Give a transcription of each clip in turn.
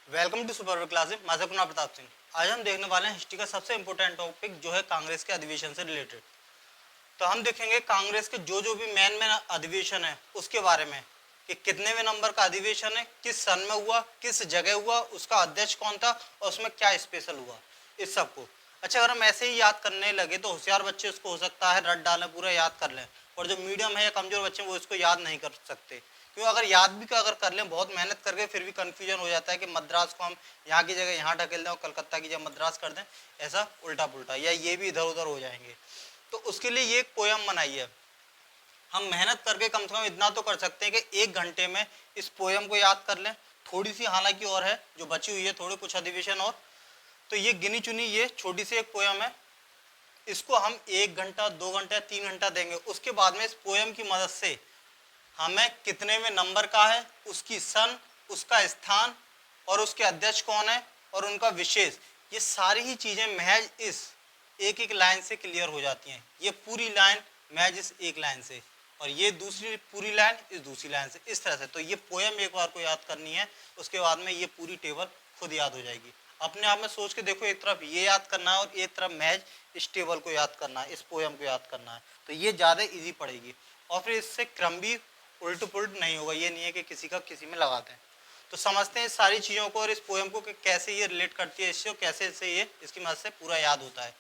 Welcome to super classes. मैं कुणाल प्रताप सिंह। आज हम देखने वाले हैं हिस्ट्री का सबसे इंपॉर्टेंट टॉपिक जो है कांग्रेस के अधिवेशन से रिलेटेड। तो हम देखेंगे कांग्रेस के जो भी मेन अधिवेशन है उसके बारे में कि कितनेवें नंबर का अधिवेशन है, किस सन में हुआ, किस जगह हुआ, उसका अध्यक्ष कौन था और उसमें क्या स्पेशल हुआ, इस सब को। अच्छा, अगर हम ऐसे ही याद करने लगे तो होशियार बच्चे उसको हो सकता है रट डालें, पूरा याद कर लें, और जो मीडियम है या कमजोर बच्चे वो इसको याद नहीं कर सकते। क्यों? अगर याद भी अगर कर लें बहुत मेहनत करके फिर भी कंफ्यूजन हो जाता है कि मद्रास को हम यहाँ की जगह यहाँ ढकेल दें और कलकत्ता की जगह मद्रास कर दें, ऐसा उल्टा पुल्टा, या ये भी इधर उधर हो जाएंगे। तो उसके लिए ये एक पोयम बनाई है। हम मेहनत करके कम से कम इतना तो कर सकते हैं कि 1 घंटे में इस पोयम को याद कर लें। थोड़ी सी हालांकि और है जो बची हुई है, थोड़े कुछ अधिवेशन और। तो ये गिनी चुनी ये छोटी सी एक पोयम है, इसको हम 1 घंटा 2 घंटा 3 घंटा देंगे। उसके बाद में इस पोयम की मदद से हमें कितने में नंबर का है, उसकी सन, उसका स्थान और उसके अध्यक्ष कौन है और उनका विशेष, ये सारी ही चीजें महज इस एक एक लाइन से क्लियर हो जाती हैं। ये पूरी लाइन महज इस एक लाइन से, और ये दूसरी पूरी लाइन इस दूसरी लाइन से, इस तरह से। तो ये पोयम एक बार को याद करनी है, उसके बाद में ये पूरी टेबल खुद याद हो जाएगी। अपने आप में सोच के देखो, एक तरफ ये याद करना है और एक तरफ महज इस टेबल को याद करना है, इस पोयम को याद करना है, तो ये ज़्यादा इजी पड़ेगी। और फिर इससे क्रम भी उल्ट पुल्ट नहीं होगा, ये नहीं है कि किसी का किसी में लगाते हैं। तो समझते हैं इस सारी चीज़ों को और इस पोयम को कि कैसे ये रिलेट करती है इससे, और कैसे इससे ये इसकी मदद से पूरा याद होता है।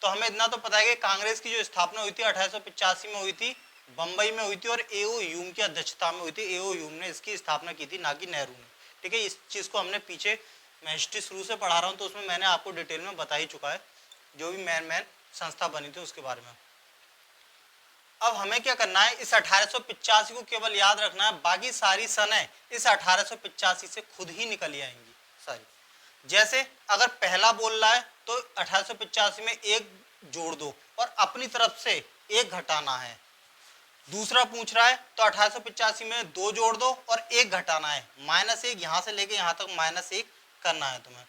तो हमें इतना तो पता है कि कांग्रेस की जो स्थापना हुई थी 1885 में हुई थी, बंबई में हुई थी, और ए ओ ह्यूम की अध्यक्षता में हुई थी। ए ओ ह्यूम ने इसकी स्थापना की थी, ना कि नेहरू ने। ठीक है, इस चीज़ को हमने पीछे, मैं हिस्ट्री शुरू से पढ़ा रहा हूँ तो उसमें मैंने आपको डिटेल में बता ही चुका है जो भी मेन संस्था बनी थी उसके बारे में। अब हमें क्या करना है, इस 1885 को केवल याद रखना है, बाकी सारी सनें इस 1885 से खुद ही निकल आएंगी सारी। जैसे अगर पहला बोल रहा है तो 1885 में एक जोड़ दो और अपनी तरफ से एक घटाना है। दूसरा पूछ रहा है तो 1885 में 2 जोड़ दो और एक घटाना है, -1 यहां से लेके यहां तक -1 करना है तुम्हें।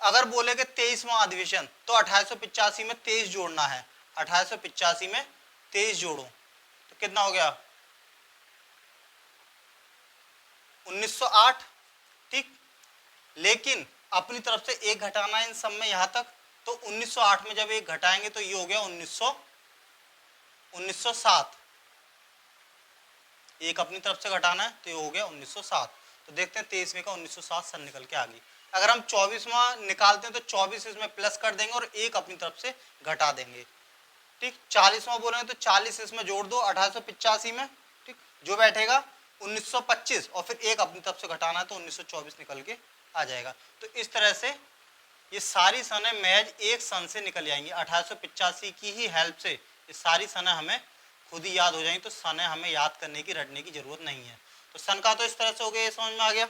अगर बोले कि 23वां अधिवेशन तो 1885 में 23 जोड़ना है, 1885 में 23 जोड़ो तो कितना हो गया, 1908। ठीक, लेकिन अपनी तरफ से एक घटाना है इन सब में यहां तक, तो 1908 में जब एक घटाएंगे तो ये हो गया 1907। एक अपनी तरफ से घटाना है तो ये हो गया 1907। तो देखते हैं 23वें का 1907 सन निकल के आ गई। अगर हम 24वां निकालते हैं तो 24 इसमें प्लस कर देंगे और एक अपनी तरफ से घटा देंगे। ठीक, 40वां बोलेंगे तो 40 इसमें जोड़ दो 1885 में। ठीक, जो बैठेगा 1925, और फिर एक अपनी तरफ से घटाना है तो 1924 निकल के आ जाएगा। तो इस तरह से ये सारी सनें महज एक सन से निकल जाएंगी। 1885 की ही हेल्प से ये सारी सनें हमें खुद ही याद हो जाएंगी। तो सनें हमें याद करने की, रटने की जरूरत नहीं है। तो सन का तो इस तरह से हो गया, ये समझ में आ गया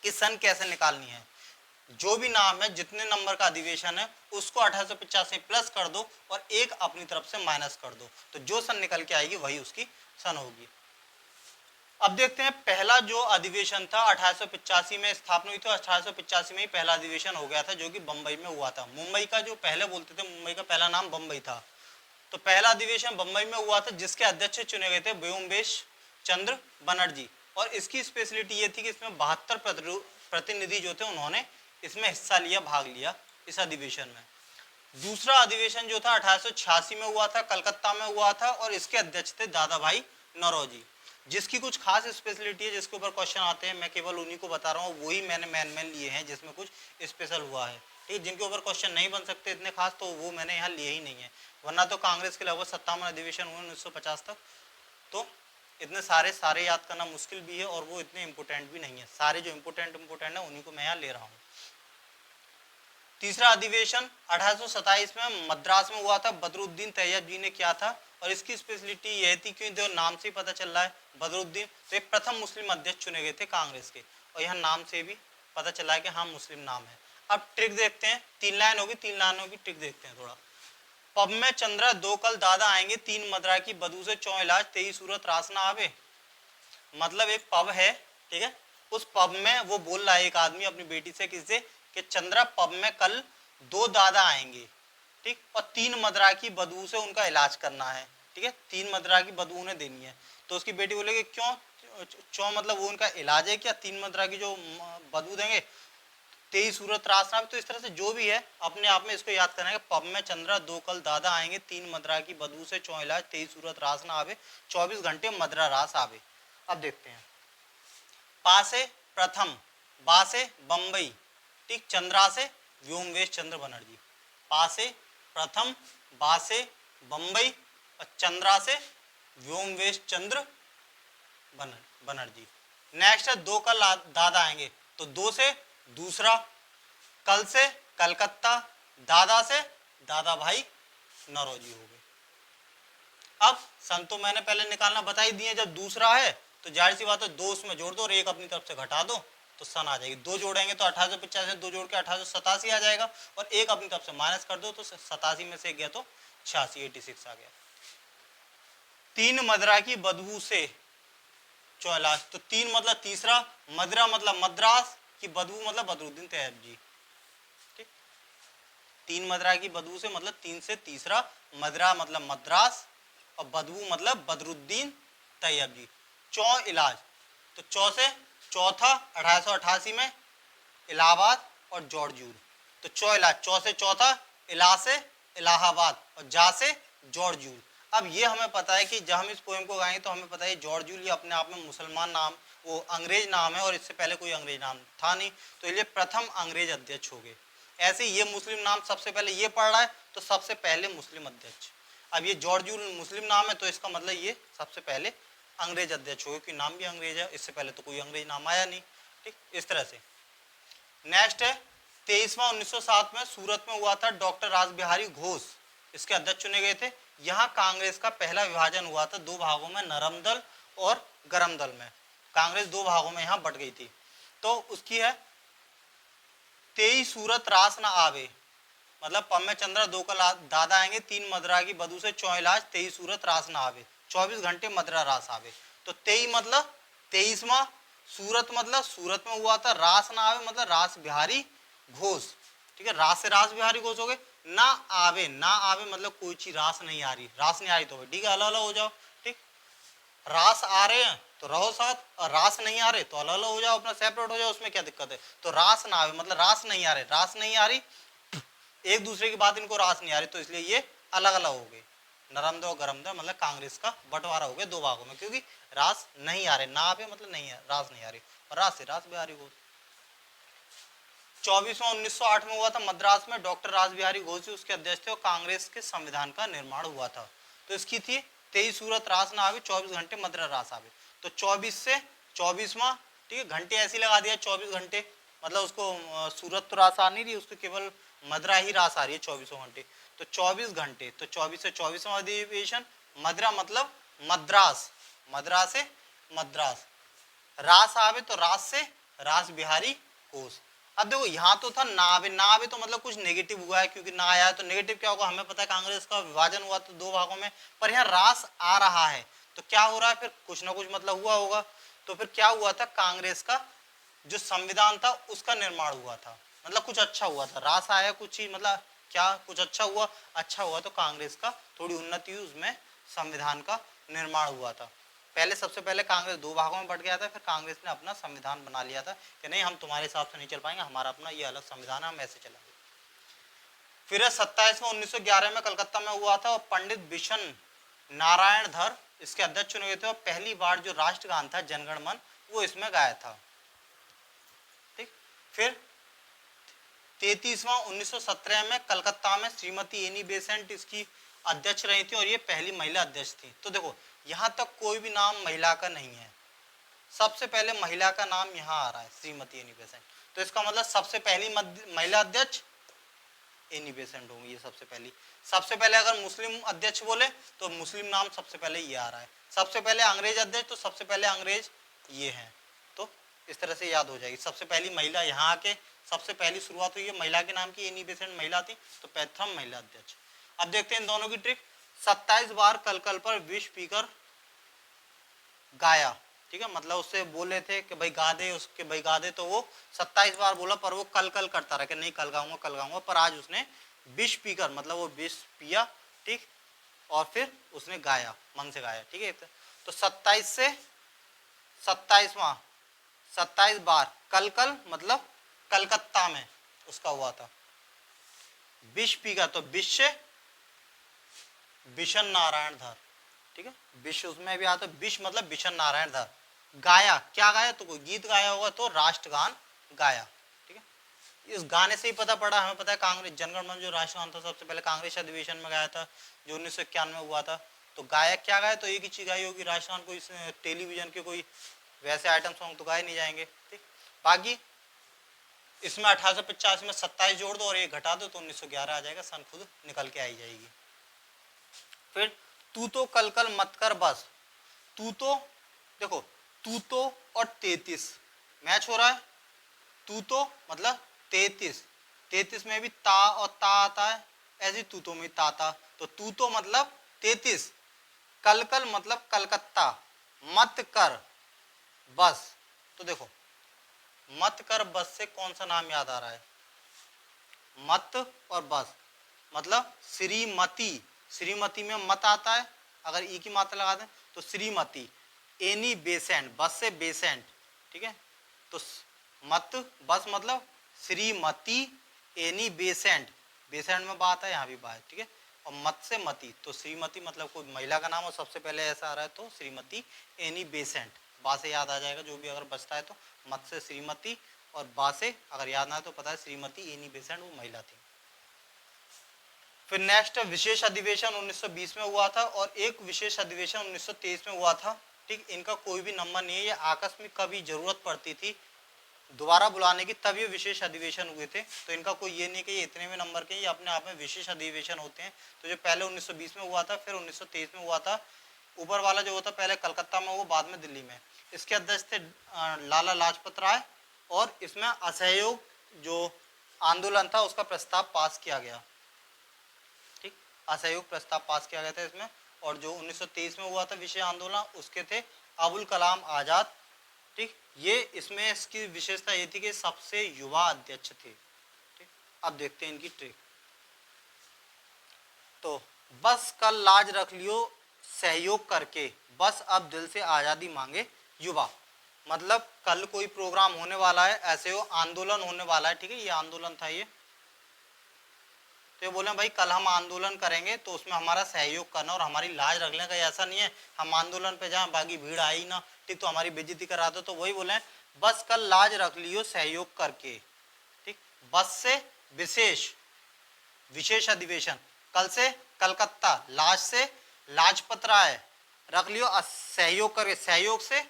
कि सन कैसे निकालनी है। जो भी नाम है, जितने नंबर का अधिवेशन है उसको 1885 प्लस कर दो और एक अपनी तरफ से माइनस कर दो, तो जो सन निकल के आएगी वही उसकी सन होगी। अब देखते हैं पहला जो अधिवेशन था 1885 में स्थापना हुई थी, 1885 में ही पहला अधिवेशन हो गया था जो कि बंबई में हुआ था। मुंबई का जो पहले बोलते थे, मुंबई का पहला नाम बंबई था। तो पहला अधिवेशन बंबई में हुआ था जिसके अध्यक्ष चुने गए थे व्योमकेश चंद्र बनर्जी। और इसकी स्पेशलिटी ये थी कि इसमें 72 प्रतिनिधि जो थे उन्होंने इसमें हिस्सा लिया, भाग लिया इस अधिवेशन में। दूसरा अधिवेशन जो था 1886 में हुआ था, कलकत्ता में हुआ था, और इसके अध्यक्ष थे दादा भाई नौरोजी, जिसकी कुछ खास स्पेशलिटी है जिसके ऊपर क्वेश्चन आते हैं। मैं केवल उन्हीं को बता रहा हूँ, वही मैंने मेन लिए हैं जिसमें कुछ स्पेशल हुआ है। ठीक, जिनके ऊपर क्वेश्चन नहीं बन सकते इतने खास, तो वो मैंने यहाँ लिए ही नहीं है, वरना तो कांग्रेस के लगभग 57 अधिवेशन हुए 1950 तक। तो इतने सारे याद करना मुश्किल भी है और वो इतने इंपोर्टेंट भी नहीं है। सारे जो इंपोर्टेंट है उन्हीं को मैं यहाँ ले रहा हूँ। तीसरा अधिवेशन 1827 में मद्रास में हुआ था, बदरुद्दीन तैयब जी ने किया था। और इसकी स्पेशलिटी यह थी कि जो नाम से ही पता चल रहा है बदरुद्दीन, तो एक प्रथम मुस्लिम अध्यक्ष चुने गए थे कांग्रेस के, और यहाँ नाम से भी पता चला है कि हाँ मुस्लिम नाम है। अब ट्रिक देखते हैं, 3 लाइन होगी, 3 लाइनों की ट्रिक देखते हैं थोड़ा। पब में चंद्रा 2 कल दादा आएंगे, 3 मदरा की बदू से 4 इलाज, 23 सूरत रास ना आवे। मतलब एक पब है, ठीक है, उस पब में वो बोल रहा है एक आदमी अपनी बेटी से, किससे, कि चंद्रा पब में कल 2 दादा आएंगे, ठीक, और 3 मदरा की बदबू से उनका इलाज करना है। ठीक है, 3 मदरा की बदबू उन्हें देनी है। तो उसकी बेटी बोलेगी क्यों, मतलब वो उनका इलाज है क्या, 3 मदरा की जो बदबू देंगे। 23 सूरत रास नावे। तो इस तरह से जो भी है अपने आप में इसको याद करना है। पब में चंद्रा दो कल दादा आएंगे, 3 मदरा की बदबू से 4 इलाज, 23 सूरत रास ना आवे, 24 घंटे मदरा रास आवे। अब देखते हैं, पा से प्रथम, बा से बंबई, ठीक, चंद्रा से व्योमवेश चंद्र बनर्जी। पा से प्रथम, बा से बंबई और चंद्रा से व्योमवेश चंद्र बनर्जी। नेक्स्ट है दो कल दादा आएंगे, तो दो से दूसरा, कल से कलकत्ता, दादा से दादा भाई नौरोजी हो गए। अब सन तो मैंने पहले निकालना बता ही दिए, जब दूसरा है तो जाहिर सी बात है दो उसमें जोड़ दो और एक अपनी तरफ से घटा दो तो सन आ जाएगी। दो जोड़ेंगे तो 1885, दो जोड़ के 1887 आ जाएगा और एक अपनी तरफ से माइनस कर दो तो 87 में से गया तो 86, 86 आ गया। 3 मदरा की बदबू से 14, तो 3 मतलब तीसरा, मदरा मतलब मद्रास की बदबू मतलब बदरुद्दीन तैयब जी, ठीक। 3 मदरा की बदबू से मतलब 3 से तीसरा, मदरा मतलब मद्रास और बदबू मतलब बदरुद्दीन तैयब जी। चौ इलाज, तो चौ से चौथा 1888 में इलाहाबाद और जॉर्ज जूल। तो चौ इलाज, चौ से चौथा, इला से इलाहाबाद और जा से जॉर्ज जूल। अब ये हमें पता है कि जब हम इस पोएम को गाएंगे तो हमें पता है जॉर्ज जूल ये अपने आप में मुसलमान नाम, वो अंग्रेज नाम है और इससे पहले कोई अंग्रेज नाम था नहीं, तो ये प्रथम अंग्रेज अध्यक्ष हो गए। ऐसे ये मुस्लिम नाम सबसे पहले ये पढ़ रहा है तो सबसे पहले मुस्लिम अध्यक्ष। अब ये जॉर्ज जूल मुस्लिम नाम है तो इसका मतलब ये सबसे पहले अंग्रेज अध्यक्ष हो गए, क्योंकि नाम भी अंग्रेज है, इससे पहले तो कोई अंग्रेज नाम आया नहीं, ठीक। इस तरह से नेक्स्ट है 23वां 1907 में सूरत में हुआ था, डॉक्टर रास बिहारी घोष इसके अध्यक्ष चुने गए थे। यहाँ कांग्रेस का पहला विभाजन हुआ था दो भागों में, नरम दल और गरम दल में। कांग्रेस दो भागों में यहाँ बट गई थी। तो उसकी है 23 सूरत रास ना आवे, मतलब पम में चंद्रा दो कल दादा आएंगे, 3 मदरा की बदू से 4 इलाज, 23 सूरत रास ना आवे, 24 घंटे मदरा रास आवे। तो 23 मतलब 23वां, सूरत मतलब सूरत में हुआ था, रास ना आवे मतलब रास बिहारी घोष, ठीक है। रास से रास बिहारी घोष हो गए। ना आवे, ना आवे मतलब कोई चीज रास नहीं आ रही, रास नहीं आ रही तो ठीक है अलग अलग हो जाओ, ठीक। रास आ रहे हैं तो रहो साथ, और रास नहीं आ रहे तो अलग अलग हो जाओ, अपना सेपरेट हो जाओ, उसमें क्या दिक्कत है। तो रास ना आवे मतलब रास नहीं आ रहे, रास नहीं आ रही, एक दूसरे की बात इनको रास नहीं आ रही, तो इसलिए ये अलग अलग हो गए। नरम दो गरम दो मतलब कांग्रेस का बंटवारा हो गया दो भागों में, क्योंकि रास नहीं आ रहे, ना आवे मतलब नहीं है, रास नहीं आ रही, और रास से रास बिहारी घोष। 24वां 1908 में हुआ था मद्रास में, डॉक्टर रास बिहारी घोष जी उसके अध्यक्ष थे और कांग्रेस के संविधान का निर्माण हुआ था। तो इसकी थी 23 सूरत रास ना आवे, 24 घंटे मदरा रास आवे। तो 24 से 24वां, ठीक है, घंटे ऐसी लगा दिया 24 घंटे, मतलब उसको सूरत तो रास आ नहीं रही, उसको केवल मदरा ही रास आ रही है 24 घंटे। तो 24 घंटे, तो 24 से 24वां अधिवेशन, मदरा मतलब मद्रास, मद्रास से मद्रास, रास आवे तो रास से रास बिहारी घोष। अब देखो यहाँ तो था ना आवे, ना आवे तो मतलब कुछ नेगेटिव हुआ है, क्योंकि ना आया है तो नेगेटिव क्या होगा, हमें पता है कांग्रेस का विभाजन हुआ तो दो भागों में, पर यहाँ रास आ रहा है तो क्या हो रहा है, फिर कुछ ना कुछ मतलब हुआ होगा। तो फिर क्या हुआ था, कांग्रेस का जो संविधान था उसका निर्माण हुआ था, मतलब कुछ अच्छा हुआ था, रास आया कुछ चीज, मतलब क्या कुछ अच्छा हुआ, अच्छा हुआ तो कांग्रेस का थोड़ी उन्नति हुई, उसमें संविधान का निर्माण हुआ था। पहले सबसे पहले कांग्रेस दो भागों में बट गया था, फिर कांग्रेस ने अपना संविधान बना लिया था कि नहीं हम तुम्हारे हिसाब से नहीं चल पाएंगे, हमारा अपना ये अलग संविधान है, हम ऐसे चलेंगे। फिर 27वां 1911 में कलकत्ता में हुआ था और पंडित बिशन नारायण धर इसके अध्यक्ष चुने गए थे और पहली बार जो राष्ट्रगान था जनगण मन वो इसमें गाया था, ठीक। फिर 33वां 1917 में कलकत्ता में श्रीमती एनी बेसेंट इसकी अध्यक्ष रही थी और ये पहली महिला अध्यक्ष थी। तो देखो यहाँ तक कोई भी नाम महिला का नहीं है, सबसे पहले महिला का नाम यहाँ आ रहा है श्रीमती एनी बेसेंट, तो इसका मतलब सबसे पहली महिला अध्यक्ष एनी बेसेंट होंगी, ये सबसे पहले अगर मुस्लिम अध्यक्ष बोले तो मुस्लिम नाम सबसे पहले ये आ रहा है, सबसे पहले अंग्रेज अध्यक्ष तो सबसे पहले अंग्रेज ये हैं। तो इस तरह से याद हो जाएगी, सबसे पहली महिला यहाँ आके सबसे पहली शुरुआत हुई है महिला के नाम की, एनी बेसेंट महिला थी, तो प्रथम महिला अध्यक्ष। अब देखते हैं इन दोनों की ट्रिक। 27 बार कल कल पर विश पीकर गाया, ठीक है, मतलब उससे बोले थे कि भाई गा दे, उसके भाई गा दे, तो वो 27 बार बोला पर वो कल कल करता रहा कि नहीं कल गाऊंगा, पर आज उसने विश पीकर मतलब वो विश पिया, ठीक, और फिर उसने गाया, मन से गाया, ठीक है। तो 27 से 27वां 27 बार कल कल मतलब कलकत्ता में उसका हुआ था। विश्व पी का तो विश्व बिशन नारायण धर, ठीक है, विश्व उसमें भी आता, विश्व मतलब बिशन नारायण धर। गाया, क्या गाया, तो कोई गीत गाया होगा तो राष्ट्रगान गाया, ठीक है। इस गाने से ही पता पड़ा, हमें पता है कांग्रेस जनगण मन जो राष्ट्रगान था सबसे पहले कांग्रेस अधिवेशन में गाया था जो 1991 में हुआ था। तो गाया क्या गाया, तो एक ही चीज गाई होगी राष्ट्रगान, कोई टेलीविजन के कोई वैसे आइटम सॉन्ग तो गाए नहीं जाएंगे, ठीक। बाकी इसमें 1885 में 27 जोड़ दो और एक घटा दो तो 1911 आ जाएगा, सन खुद निकल के आई जाएगी। फिर तू तो कल कल मत कर बस, तू तो देखो, तू तो और 33 मैच हो रहा है। तू तो मतलब 33, 33 में भी ता और ता आता है, ऐसे तू तो में ता था, तो तू तो मतलब 33, कल कल मतलब कलकत्ता, मत कर बस, तो देखो मत कर बस से कौन सा नाम याद आ रहा है, मत और बस मतलब श्रीमती, श्रीमती में मत आता है, अगर ई की मात्रा लगा दें तो श्रीमती, एनी बेसेंट, बस से बेसेंट, ठीक है, तो मत बस मतलब श्रीमती, एनी बेसेंट, बेसेंट में बात है, यहाँ भी बात, ठीक है, और मत से मती, तो श्रीमती मतलब कोई महिला का नाम और सबसे पहले ऐसा आ रहा है तो श्रीमती एनी बेसेंट, बा से याद आ जाएगा जो भी अगर बचता है तो, मत से श्रीमती और बा से अगर याद ना है तो पता है श्रीमती एनी बेसेंट वो महिला थी। फिर नेक्स्ट विशेष अधिवेशन 1920 में हुआ था और एक विशेष अधिवेशन 1923 में हुआ था, ठीक। इनका कोई भी नंबर नहीं है, ये आकस्मिक कभी जरूरत पड़ती थी दोबारा बुलाने की तब ये विशेष अधिवेशन हुए थे, तो इनका कोई ये नहीं कि ये इतने में नंबर के, ये अपने आप में विशेष अधिवेशन होते हैं। तो जो पहले 1920 में हुआ था, फिर 1923 में हुआ था, ऊपर वाला जो होता पहले कलकत्ता में, वो बाद में दिल्ली में। इसके अध्यक्ष थे लाला लाजपत राय और इसमें असहयोग जो आंदोलन था उसका प्रस्ताव पास किया गया, ठीक, असहयोग प्रस्ताव पास किया गया था इसमें। और जो 1923 में हुआ था विशेष आंदोलन उसके थे अबुल कलाम आजाद, ठीक। ये इसमें इसकी विशेषता ये थी कि सबसे युवा अध्यक्ष थे, ठीक। अब देखते हैं इनकी ट्रिक। तो बस कल लाज रख लियो सहयोग करके, बस अब दिल से आजादी मांगे युवा, मतलब कल कोई प्रोग्राम होने वाला है, ऐसे हो आंदोलन होने वाला है, ठीक है, ये आंदोलन था ये। तो ये बोले भाई कल हम आंदोलन करेंगे तो उसमें हमारा सहयोग करना और हमारी लाज रख लें, कहीं ऐसा नहीं है हम आंदोलन पे जाएं बाकी भीड़ आई ना, ठीक, तो हमारी बेइज्जती करा दो, तो वही बोले बस कल लाज रख लियो सहयोग करके, ठीक। बस से विशेष, विशेष अधिवेशन, कल से कलकत्ता, लाज से लाजपत राय, रख लियो सहयोग करके, सहयोग से,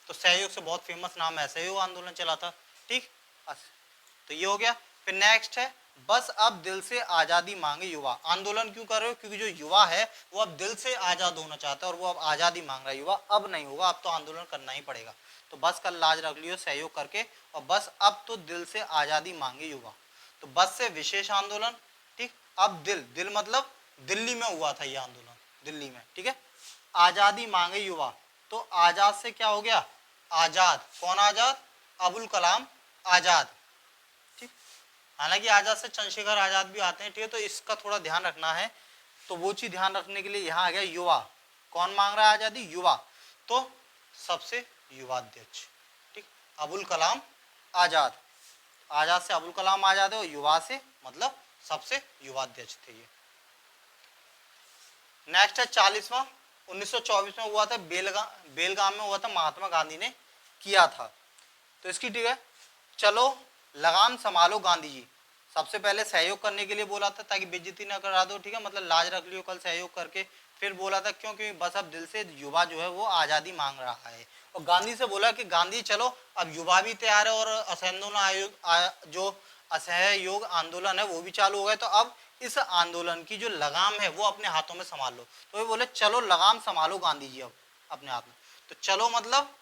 तो सहयोग से बहुत फेमस नाम है, सहयोग आंदोलन चला था, ठीक। तो ये हो गया। फिर नेक्स्ट है बस अब दिल से आजादी मांगे युवा, आंदोलन क्यों कर रहे हो, क्योंकि जो युवा है वो अब दिल से आजाद होना चाहता है और वो अब आजादी मांग रहा है युवा, अब नहीं होगा, अब तो आंदोलन करना ही पड़ेगा। तो बस कल लाज रख लियो सहयोग करके, और बस अब तो दिल से आजादी मांगे युवा, तो बस से विशेष आंदोलन, ठीक। अब दिल, दिल मतलब दिल्ली में हुआ था ये आंदोलन, दिल्ली में, ठीक है। आजादी मांगे युवा, तो आजाद से क्या हो गया आजाद, कौन आजाद, अबुल कलाम आजाद, ठीक। हालांकि आजाद से चंद्रशेखर आजाद भी आते हैं, ठीक है, तो इसका थोड़ा ध्यान रखना है। तो वो चीज ध्यान रखने के लिए यहाँ आ गया युवा, कौन मांग रहा है आजादी, युवा, तो सबसे युवा अध्यक्ष, ठीक, अबुल कलाम आजाद, आजाद से अबुल कलाम आजाद है और युवा से मतलब सबसे युवा अध्यक्ष थे ये। नेक्स्ट है 40वां, 1924 में हुआ था, बेलगाम में हुआ था, महात्मा गांधी ने किया था। तो इसकी ठीक है, चलो लगाम संभालो गांधी जी, सबसे पहले सहयोग करने के लिए बोला था ताकि बेइज्जती ना करा दो, ठीक है, मतलब लाज रख लियो कल सहयोग करके। फिर बोला था क्योंकि बस अब दिल से युवा जो है वो आजादी मांग रहा है, और गांधी से बोला कि गांधी चलो अब युवा भी तैयार है और असहयोग जो असहयोग आंदोलन है वो भी चालू हो गया, तो अब इस आंदोलन की जो लगाम है वो अपने हाथों में संभाल लो। तो ये बोले चलो लगाम संभालो गांधी जी अब अपने हाथ में, तो चलो मतलब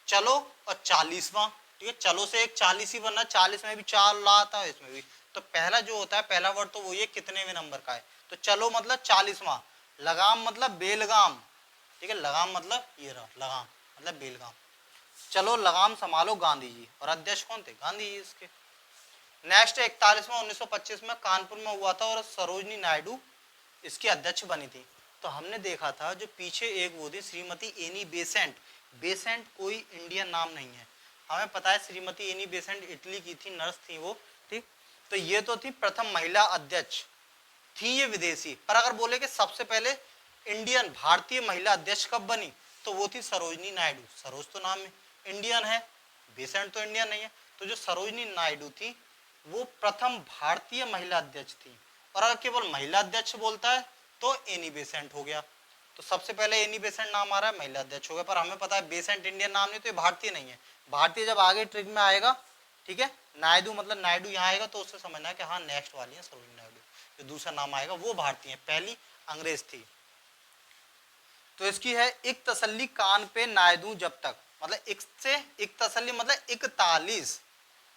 चलो और 40वां, ठीक है, चलो से एक 40 ही बनना, 40 में भी 4 लाता है इसमें भी, तो पहला जो होता है पहला वर्ड तो वो ये कितने नंबर का है, तो चलो मतलब 40वां, लगाम मतलब बेलगाम, ठीक है, लगाम मतलब ये रहा लगाम मतलब बेलगाम, चलो लगाम संभालो गांधी जी, और अध्यक्ष कौन थे, गांधी जी इसके। नेक्स्ट 41वां 1925 में कानपुर में हुआ था और सरोजनी नायडू इसकी अध्यक्ष बनी थी। तो हमने देखा था जो पीछे एक वो थी श्रीमती एनी बेसेंट, बेसेंट कोई इंडियन नाम नहीं है, हमें पता है श्रीमती एनी बेसेंट इटली की थी, नर्स थी वो, ठीक। तो ये तो थी प्रथम महिला अध्यक्ष, थी ये विदेशी। पर अगर बोले कि सबसे पहले इंडियन भारतीय महिला अध्यक्ष कब बनी, तो वो थी सरोजनी नायडू। सरोज तो नाम में इंडियन है, बेसेंट तो इंडियन नहीं है। तो जो सरोजनी नायडू थी वो प्रथम भारतीय महिला अध्यक्ष थी। और अगर केवल महिला अध्यक्ष बोलता है तो एनी बेसेंट हो गया। तो सबसे पहले एनी बेसेंट नाम आ रहा है, महिला अध्यक्ष हो गया। पर हमें पता है बेसेंट इंडियन नाम नहीं, तो ये भारतीय नहीं है। भारतीय जब आगे ट्रिक में आएगा, ठीक है, नायडू मतलब नायडू यहाँ आएगा तो उससे समझना है कि हाँ नेक्स्ट वाली है सरोजनी नायडू। जो दूसरा नाम आएगा वो भारतीय है, पहली अंग्रेज थी। तो इसकी है एक तसल्ली कान पे नायदू जब तक, मतलब एक से एक तसल्ली मतलब 41।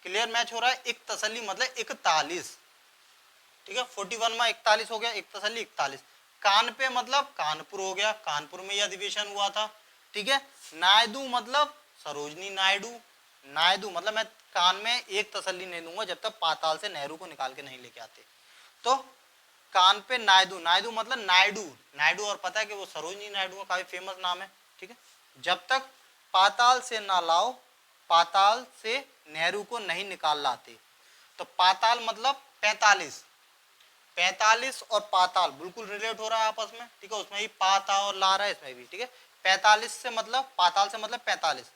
क्लियर मैच हो रहा है, एक तसल्ली मतलब 41, ठीक है। 41 में 41 हो गया, एक तसल्ली 41। कान पे मतलब कानपुर हो गया, कानपुर में यह अधिवेशन हुआ था, ठीक है। नायडू मतलब सरोजनी नायडू, नायडू मतलब मैं कान में एक तसल्ली नहीं दूंगा जब तक पाताल से नेहरू को निकाल के नहीं लेके आते। तो कान पे नायडू, नायडू मतलब नायडू, नायडू और पता है कि वो सरोजनी नायडू का काफी फेमस नाम है, ठीक है। जब तक पाताल से ना लाओ, पाताल से नेहरू को नहीं निकाल लाते। तो पाताल मतलब 45, 45 और पाताल बिल्कुल रिलेट हो रहा है आपस में, ठीक है। उसमें भी पाता और ला रहा है, इसमें भी, ठीक है। 45 से मतलब पाताल से मतलब 45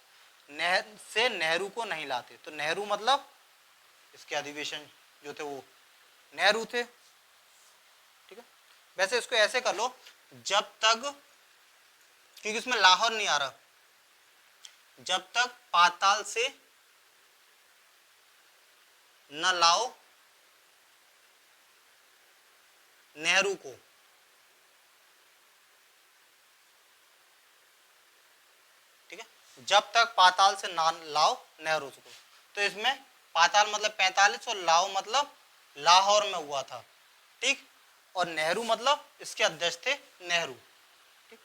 से नेहरू को नहीं लाते। तो नेहरू मतलब इसके अधिवेशन जो थे वो नेहरू थे, ठीक है। वैसे इसको ऐसे कर लो, जब तक, क्योंकि इसमें लाहौर नहीं आ रहा, जब तक पाताल से न लाओ नेहरू को, ठीक है, जब तक पाताल से ना लाओ नेहरू को। तो इसमें पाताल मतलब 45 और लाओ मतलब लाहौर में हुआ था, ठीक। और नेहरू मतलब इसके अध्यक्ष थे नेहरू, ठीक।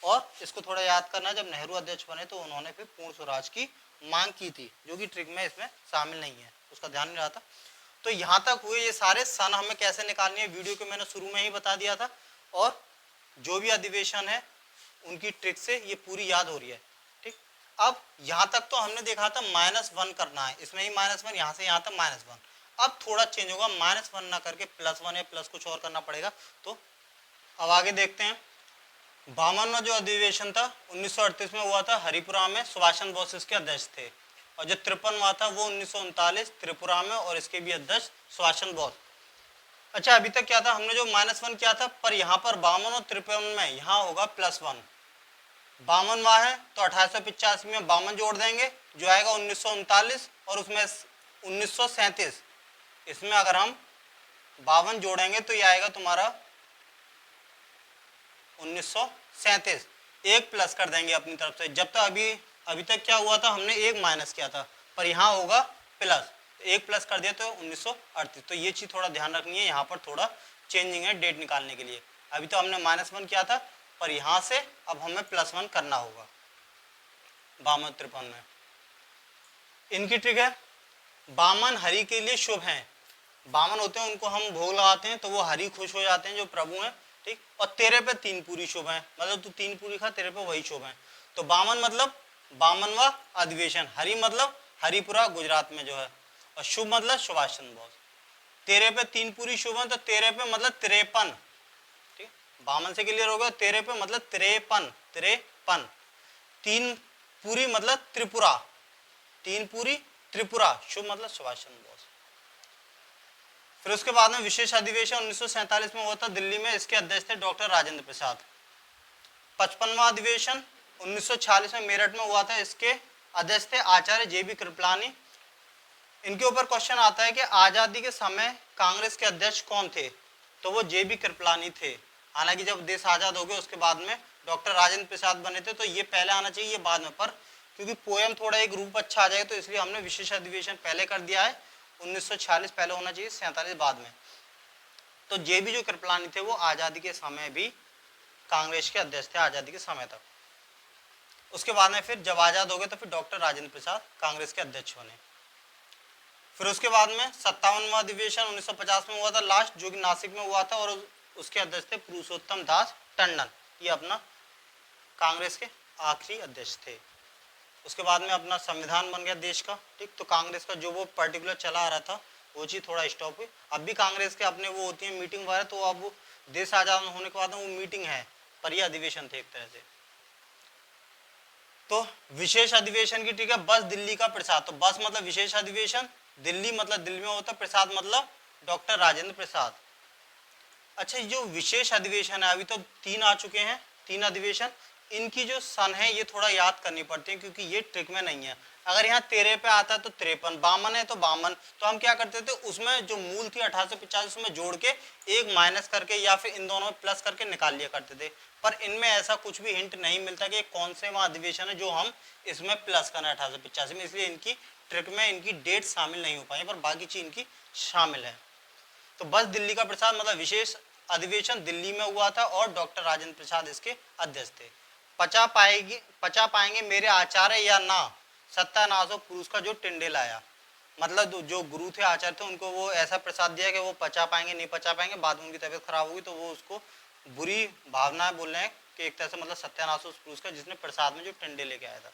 और इसको थोड़ा याद करना, जब नेहरू अध्यक्ष बने तो उन्होंने फिर पूर्ण स्वराज की मांग की थी, जो कि ट्रिक में इसमें शामिल नहीं है, उसका ध्यान नहीं रहा था। तो यहाँ तक हुए ये सारे सन हमें कैसे निकालनी है, वीडियो के मैंने शुरू में ही बता दिया था। और जो भी अधिवेशन है उनकी ट्रिक से ये पूरी याद हो रही है, ठीक। अब यहाँ तक तो हमने देखा था -1 करना है, इसमें ही -1, यहाँ से यहाँ तक -1। अब थोड़ा चेंज होगा, -1 ना करके +1 या प्लस कुछ और करना पड़ेगा। तो अब आगे देखते हैं। 52वां जो अधिवेशन था 1938 में हुआ था, हरिपुरा में, सुभाष चंद्र बोस इसके अध्यक्ष थे। और जो 53वां था वो 1939 त्रिपुरा में, और इसके भी अध्यक्ष सुभाष चंद्र बोस। अच्छा, अभी तक क्या था, हमने जो -1 किया था, पर यहाँ पर 52 और 53 में यहाँ होगा +1। 52वां है तो 1885 में 52 जोड़ देंगे, जो आएगा 1939, और उसमें 1937, इसमें अगर हम 52 जोड़ेंगे तो ये आएगा तुम्हारा 1937। एक प्लस कर देंगे अपनी तरफ से, जब तक अभी तक क्या हुआ था, हमने एक माइनस किया था, पर यहाँ होगा प्लस, एक प्लस कर दिया तो 1938। तो ये चीज थोड़ा ध्यान रखनी है, यहाँ पर थोड़ा चेंजिंग है डेट निकालने के लिए। अभी तो हमने -1 किया था, पर यहाँ से अब हमें +1 करना होगा 52-53 में। इनकी ट्रिक है, बामन हरि के लिए शुभ है। बामन होते हैं, उनको हम भोग लगाते हैं तो वो हरि खुश हो जाते हैं, जो प्रभु हैं, ठीक। और तेरे पे 3 पूरी शुभ है, मतलब तू 3 पूरी खा, तेरे पे वही शुभ है। तो बामन मतलब 52वां अधिवेशन, हरि मतलब हरिपुरा गुजरात में जो है, और शुभ मतलब सुभाष चंद्र बोस। तेरे पे 3 पूरी शुभ है, तो तेरे पे मतलब 53, ठीक। बामन से क्लियर हो गया, तेरे पे मतलब 53, 53। 3 पूरी मतलब त्रिपुरा, 3 पूरी त्रिपुरा, शुभ मतलब सुभाष चंद्र बोस। फिर उसके बाद में विशेष अधिवेशन 1947 में हुआ था दिल्ली में, इसके अध्यक्ष थे डॉक्टर राजेंद्र प्रसाद। 55वां अधिवेशन 1946 में मेरठ में हुआ था, इसके अध्यक्ष थे आचार्य JB कृपलानी। इनके ऊपर क्वेश्चन आता है कि आजादी के समय कांग्रेस के अध्यक्ष कौन थे, तो वो JB कृपलानी थे। हालांकि जब देश आजाद हो गया उसके बाद में डॉक्टर राजेंद्र प्रसाद बने थे, तो ये पहले आना चाहिए, ये बाद में, पर क्योंकि पोएम थोड़ा एक रूप अच्छा आ जाएगा तो इसलिए हमने विशेष अधिवेशन पहले कर दिया है। 1946 पहले होना चाहिए, 47 बाद में। तो JB जो कृपलानी थे वो आजादी के समय भी कांग्रेस के अध्यक्ष थे, आजादी के समय तक। उसके बाद में फिर जब आजाद हो गए तो फिर डॉक्टर राजेंद्र प्रसाद कांग्रेस के अध्यक्ष बने। फिर उसके बाद में 57वां अधिवेशन 1950 में हुआ था लास्ट, जो कि नासिक में हुआ था, और उसके अध्यक्ष थे पुरुषोत्तम दास टंडन। ये अपना कांग्रेस के आखिरी अध्यक्ष थे। उसके बाद में अपना संविधान बन गया देश का, ठीक। तो कांग्रेस का जो वो पर्टिकुलर चला आ रहा था वो चीज़ थोड़ा स्टॉप हुई। अब भी कांग्रेस के अपने वो होती है मीटिंग वगैरह, तो अब वो देश आजाद होने के बाद वो मीटिंग है, पर ये अधिवेशन थे एक तरह से। तो विशेष अधिवेशन की, ठीक है, बस दिल्ली का प्रसाद, तो बस मतलब विशेष अधिवेशन, दिल्ली मतलब दिल्ली में होता, प्रसाद मतलब डॉक्टर राजेंद्र प्रसाद। अच्छा, ये जो विशेष अधिवेशन है, अभी तो 3 आ चुके हैं, 3 अधिवेशन, इनकी जो सन है ये थोड़ा याद करनी पड़ती है क्योंकि ये ट्रिक में नहीं है। अगर यहाँ 13 पे आता है तो 53, 52 है तो 52, तो हम क्या करते थे उसमें जो मूल थी 1850 उसमें जोड़ के एक माइनस करके या फिर इन दोनों में प्लस करके निकाल लिया करते थे। पर इनमें ऐसा कुछ भी हिंट नहीं मिलता कि कौन से वहाँ अधिवेशन है जो हम इसमें प्लस करना है 1885 में, इसलिए इनकी ट्रिक में इनकी डेट शामिल नहीं हो पाई, पर बाकी चीज इनकी शामिल है। तो बस दिल्ली का प्रसाद मतलब विशेष अधिवेशन दिल्ली में हुआ था और डॉक्टर राजेंद्र प्रसाद इसके अध्यक्ष थे। पचा पाएंगे मेरे आचार्य या ना, सत्यानाशो पुरुष का जो टिंडे लाया, मतलब जो गुरु थे आचार्य थे उनको वो ऐसा प्रसाद दिया कि वो पचा पाएंगे नहीं पचा पाएंगे, बाद में उनकी तबीयत खराब होगी तो वो उसको बुरी भावनाएं बोल रहे हैं कि एक तरह से मतलब सत्यानाशो पुरुष का जिसने प्रसाद में जो टिंडे लेके आया था।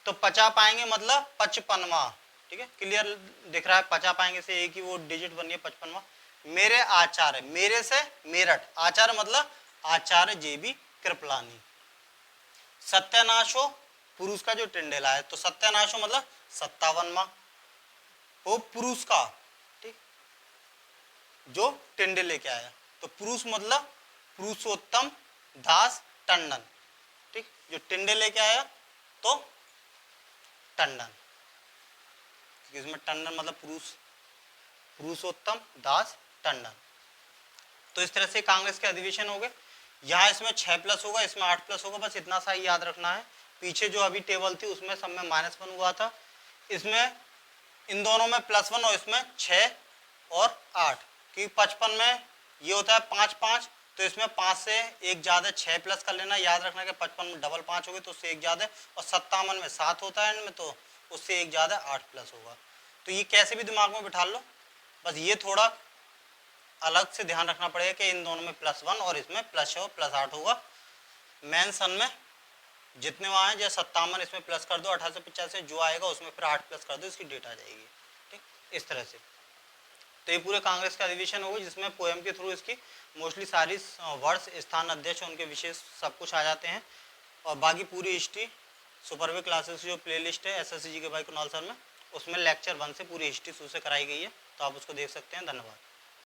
तो पचा पाएंगे मतलब 55वां, ठीक है, क्लियर दिख रहा है, पचा पाएंगे से एक ही वो डिजिट बनी है 55वां। मेरे आचार्य, मेरे से मेरठ, आचार्य मतलब आचार्य जेबी कृपलानी। सत्यानाशो पुरुष का जो टिंडेला है, तो सत्यानाशो मतलब 57वां, वो पुरुष का, ठीक, जो टिंडे लेके आया, तो पुरुष मतलब पुरुषोत्तम दास टंडन, ठीक, जो टिंडे लेके आया तो टंडन, इसमें टंडन मतलब पुरुष, पुरुषोत्तम दास टंडन। तो इस तरह से कांग्रेस के अधिवेशन हो गए। यहाँ इसमें 6 प्लस होगा, इसमें 8 प्लस होगा, बस इतना सा ही याद रखना है। पीछे जो अभी टेबल थी उसमें सब में -1 हुआ था, इसमें इन दोनों में +1 और इसमें 6 और 8, क्योंकि 55 में ये होता है 5 5, तो इसमें 5 से एक ज्यादा 6 प्लस कर लेना, याद रखना कि 55 में डबल 5 होगी तो उससे एक ज्यादा, और 57 में 7 होता है एंड में तो उससे एक ज्यादा 8 प्लस होगा। तो ये कैसे भी दिमाग में बिठा लो, बस ये थोड़ा अलग से ध्यान रखना पड़ेगा कि इन दोनों में +1 और इसमें +6 और +8 होगा। मेन सन में जितने वहाँ हैं जैसे 57 इसमें प्लस कर दो, 1850 से जो आएगा उसमें फिर 8 प्लस कर दो, इसकी डेट आ जाएगी, ठीक, इस तरह से। तो ये पूरे कांग्रेस का अधिवेशन होगा जिसमें पोएम के थ्रू इसकी मोस्टली सारी वर्ष, स्थान, अध्यक्ष, उनके विशेष सब कुछ आ जाते हैं, और बाकी पूरी हिस्ट्री सुपरवे क्लासेस जो प्लेलिस्ट है SSC जी के भाई कुणाल सर में, उसमें लेक्चर 1 से पूरी हिस्ट्री शुरू से कराई गई है, तो आप उसको देख सकते हैं। धन्यवाद।